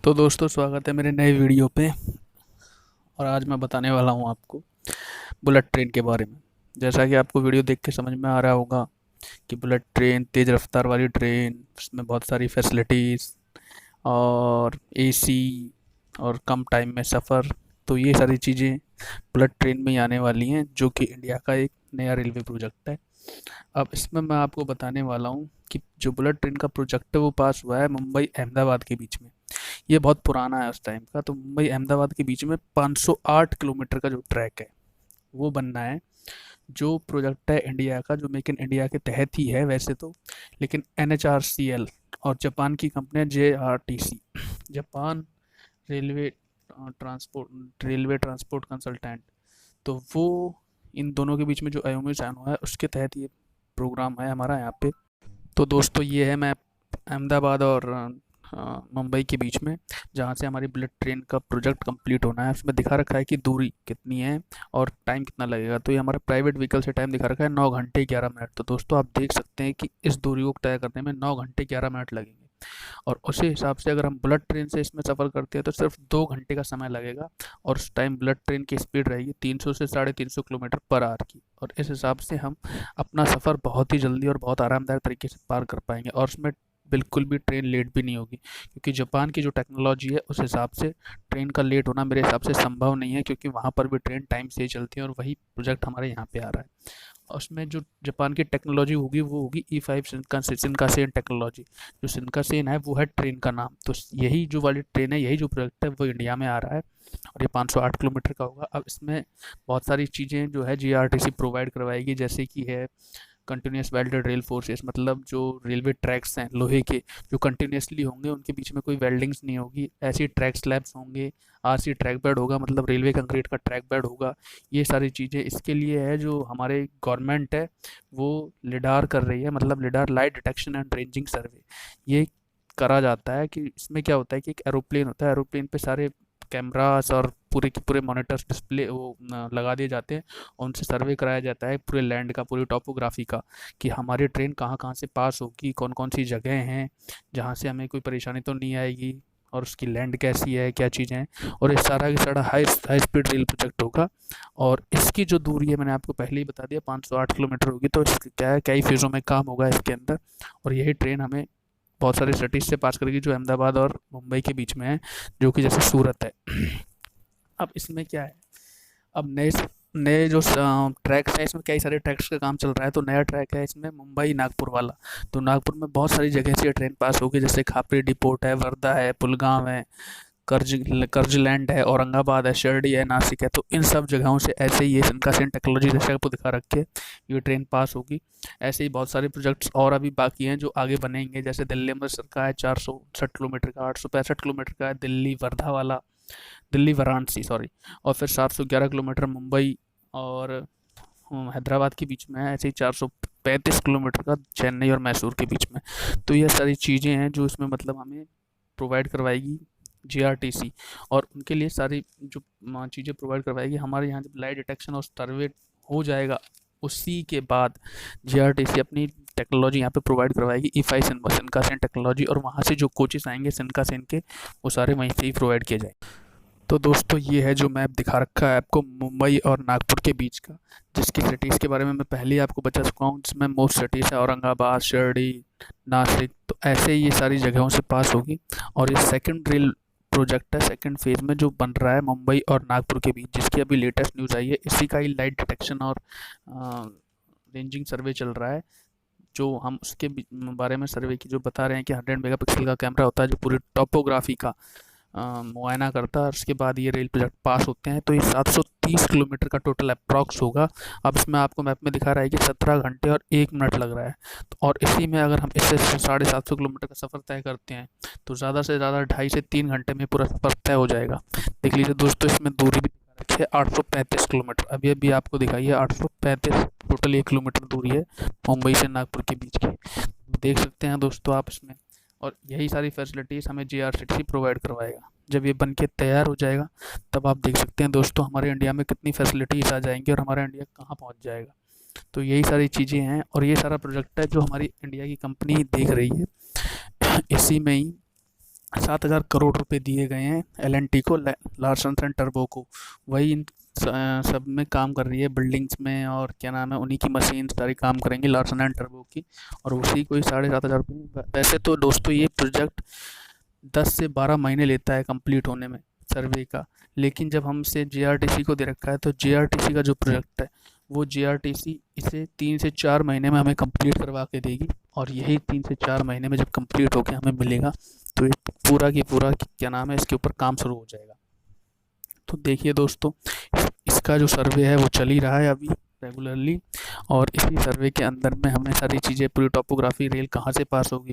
तो दोस्तों स्वागत है मेरे नए वीडियो पे। और आज मैं बताने वाला हूँ आपको बुलेट ट्रेन के बारे में। जैसा कि आपको वीडियो देख के समझ में आ रहा होगा कि बुलेट ट्रेन तेज़ रफ्तार वाली ट्रेन, उसमें बहुत सारी फैसिलिटीज़ और एसी और कम टाइम में सफ़र। तो ये सारी चीज़ें बुलेट ट्रेन में ही आने वाली हैं, जो कि इंडिया का एक नया रेलवे प्रोजेक्ट है। अब इसमें मैं आपको बताने वाला हूँ कि जो बुलेट ट्रेन का प्रोजेक्ट है वो पास हुआ है मुंबई अहमदाबाद के बीच में। ये बहुत पुराना है उस टाइम का। तो मुंबई अहमदाबाद के बीच में 508 किलोमीटर का जो ट्रैक है वो बनना है। जो प्रोजेक्ट है इंडिया का, जो मेक इन इंडिया के तहत ही है वैसे तो, लेकिन NHRCL और जापान की company JRTC, Japan railway railway transport consultant, तो वो इन दोनों के बीच में जो एमओयू साइन हुआ है उसके तहत ये प्रोग्राम है हमारा यहाँ पे। तो दोस्तों ये है मैप अहमदाबाद और मुंबई के बीच में, जहाँ से हमारी बुलेट ट्रेन का प्रोजेक्ट कंप्लीट होना है। उसमें दिखा रखा है कि दूरी कितनी है और टाइम कितना लगेगा। तो ये हमारा प्राइवेट व्हीकल से टाइम दिखा रखा है 9 घंटे 11 मिनट। तो दोस्तों आप देख सकते हैं कि इस दूरी को तय करने में 9 घंटे 11 मिनट लगेंगे। और उसी हिसाब से अगर हम बुलेट ट्रेन से इसमें सफ़र करते हैं तो सिर्फ 2 घंटे का समय लगेगा। और उस टाइम बुलेट ट्रेन की स्पीड रहेगी 300 से 350 किलोमीटर पर आवर की। और इस हिसाब से हम अपना सफ़र बहुत ही जल्दी और बहुत आरामदायक तरीके से पार कर पाएंगे। और उसमें बिल्कुल भी ट्रेन लेट भी नहीं होगी, क्योंकि जापान की जो टेक्नोलॉजी है उस हिसाब से ट्रेन का लेट होना मेरे हिसाब से संभव नहीं है, क्योंकि वहाँ पर भी ट्रेन टाइम से ही चलती है। और वही प्रोजेक्ट हमारे यहाँ पे आ रहा है। उसमें जो जापान की टेक्नोलॉजी होगी वो होगी E5 सिनकासेन टेक्नोलॉजी। जो सिनकासेन है वो है ट्रेन का नाम। तो यही जो वाली ट्रेन है, यही जो प्रोजेक्ट है वो इंडिया में आ रहा है। और ये 508 किलोमीटर का होगा। अब इसमें बहुत सारी चीज़ें जो है JRTC प्रोवाइड करवाएगी, जैसे कि है कंटिन्यूस वेल्डेड रेल फोर्सेस, मतलब जो रेलवे ट्रैक्स हैं लोहे के, जो कंटिन्यूसली होंगे, उनके बीच में कोई वेल्डिंग्स नहीं होगी। ऐसी ट्रैक स्लैब्स होंगे। RC ट्रैक बेड होगा, मतलब रेलवे कंक्रीट का ट्रैक बेड होगा। ये सारी चीज़ें इसके लिए है, जो हमारे गवर्नमेंट है वो लिडार कर रही है, मतलब lidar light detection and ranging survey. ये करा जाता है कि इसमें क्या होता है कि एक एरोप्लेन होता है, एरोप्लेन पे सारे कैमरास और पूरे के पूरे मॉनिटर्स डिस्प्ले वो लगा दिए जाते हैं। और उनसे सर्वे कराया जाता है पूरे लैंड का, पूरी टोपोग्राफी का, कि हमारी ट्रेन कहाँ कहाँ से पास होगी, कौन कौन सी जगह हैं जहाँ से हमें कोई परेशानी तो नहीं आएगी, और उसकी लैंड कैसी है, क्या चीज़ें हैं। और ये सारा का सारा high high speed rail project होगा। और इसकी जो दूरी है मैंने आपको पहले ही बता दिया, 508 किलोमीटर होगी। तो इसकी क्या है, कई फेज़ों में काम होगा इसके अंदर। और यही ट्रेन हमें बहुत सारी सिटीज़ से पास करेगी, जो अहमदाबाद और मुंबई के बीच में है, जो कि जैसे सूरत है। अब इसमें क्या है, अब नए नए जो ट्रैक्स हैं, इसमें कई सारे ट्रैक्स का काम चल रहा है। तो नया ट्रैक है इसमें मुंबई नागपुर वाला। तो नागपुर में बहुत सारी जगह से ये ट्रेन पास होगी, जैसे खापरी डिपोट है, वर्धा है, पुलगांव है, कर्जलैंड है, औरंगाबाद है, शिरडी है, नासिक है। तो इन सब जगहों से ऐसे ही ये सिनकासेन टेक्नोलॉजी जैसे आपको दिखा रखे ये ट्रेन पास होगी। ऐसे ही बहुत सारे प्रोजेक्ट्स और अभी बाकी हैं जो आगे बनेंगे, जैसे दिल्ली अमृतसर का है 459 किलोमीटर का, 865 किलोमीटर का है दिल्ली वर्धा वाला, दिल्ली वाराणसी सॉरी। और फिर 711 किलोमीटर मुंबई और हैदराबाद के बीच में है। ऐसे ही 435 किलोमीटर का चेन्नई और मैसूर के बीच में। तो ये सारी चीज़ें हैं जो इसमें मतलब हमें प्रोवाइड करवाएगी JRTC। और उनके लिए सारी जो चीज़ें प्रोवाइड करवाएगी, हमारे यहाँ जब लाइट डिटेक्शन और सर्वे हो जाएगा उसी के बाद JRTC अपनी टेक्नोलॉजी यहाँ पे प्रोवाइड करवाएगी, E5 सिनकासेन टेक्नोलॉजी। और वहाँ से जो कोचेस आएंगे सिनकासेन के, वो सारे वहीं से ही प्रोवाइड किए जाएंगे। तो दोस्तों ये है जो मैप दिखा रखा है आपको मुंबई और नागपुर के बीच का, जिसकी सिटीज़ के बारे में मैं पहले ही आपको बता चुका हूँ, जिसमें मोस्ट सिटीज़ है औरंगाबाद, शिरडी, नासिक। तो ऐसे ही ये सारी जगहों से पास होगी। और ये सेकंड रेल प्रोजेक्ट है, सेकंड फेज़ में जो बन रहा है मुंबई और नागपुर के बीच, जिसकी अभी लेटेस्ट न्यूज़ आई है। इसी का ही लाइट डिटेक्शन और रेंजिंग सर्वे चल रहा है, जो हम उसके बारे में सर्वे की जो बता रहे हैं कि 100 मेगापिक्सल का कैमरा होता है, जो पूरी टोपोग्राफी का मुआयना करता है। उसके बाद ये रेल प्रोजेक्ट पास होते हैं। तो ये 730 किलोमीटर का टोटल अप्रॉक्स होगा। अब इसमें आपको मैप में दिखा रहा है कि 17 घंटे और 1 मिनट लग रहा है। तो और इसी में अगर हम इससे 750 किलोमीटर का सफ़र तय करते हैं, तो ज़्यादा से ज़्यादा 2.5 से 3 घंटे में पूरा सफ़र तय हो जाएगा। देख लीजिए दोस्तों, इसमें दूरी भी दिखा रखी है 835 किलोमीटर। अभी अभी आपको दिखाई है 835, टोटल 1 किलोमीटर दूरी है मुंबई से नागपुर के बीच की। देख सकते हैं दोस्तों आप इसमें। और यही सारी फैसिलिटीज़ हमें JRTC प्रोवाइड करवाएगा। जब ये बन के तैयार हो जाएगा, तब आप देख सकते हैं दोस्तों हमारे इंडिया में कितनी फैसिलिटीज़ आ जाएंगी और हमारा इंडिया कहाँ पहुँच जाएगा। तो यही सारी चीज़ें हैं और ये सारा प्रोजेक्ट है जो हमारी इंडिया की कंपनी देख रही है। इसी में ही 7,000 करोड़ रुपए दिए गए हैं एल&टी को, लार्सन एंड टर्बो को। वही इन सब में काम कर रही है, बिल्डिंग्स में, और क्या नाम है, उन्हीं की मशीन सारी काम करेंगी लार्सन एंड टर्बो की, और उसी को ही 7,500 रुपये। वैसे तो दोस्तों ये प्रोजेक्ट 10 से 12 महीने लेता है कंप्लीट होने में सर्वे का, लेकिन जब हमसे जेआरटीसी को दे रखा है तो जेआरटीसी का जो प्रोजेक्ट है वो जेआरटीसी इसे 3 से 4 महीने में हमें कंप्लीट करवा के देगी, और यही 3 से 4 महीने में जब कंप्लीट होकर हमें मिलेगा तो ये पूरा की पूरा क्या नाम है, इसके ऊपर काम शुरू हो जाएगा। तो देखिए दोस्तों, इसका जो सर्वे है वो चल ही रहा है अभी रेगुलरली, और इसी सर्वे के अंदर में हमें सारी चीज़ें, पूरी टोपोग्राफी, रेल कहाँ से पास होगी,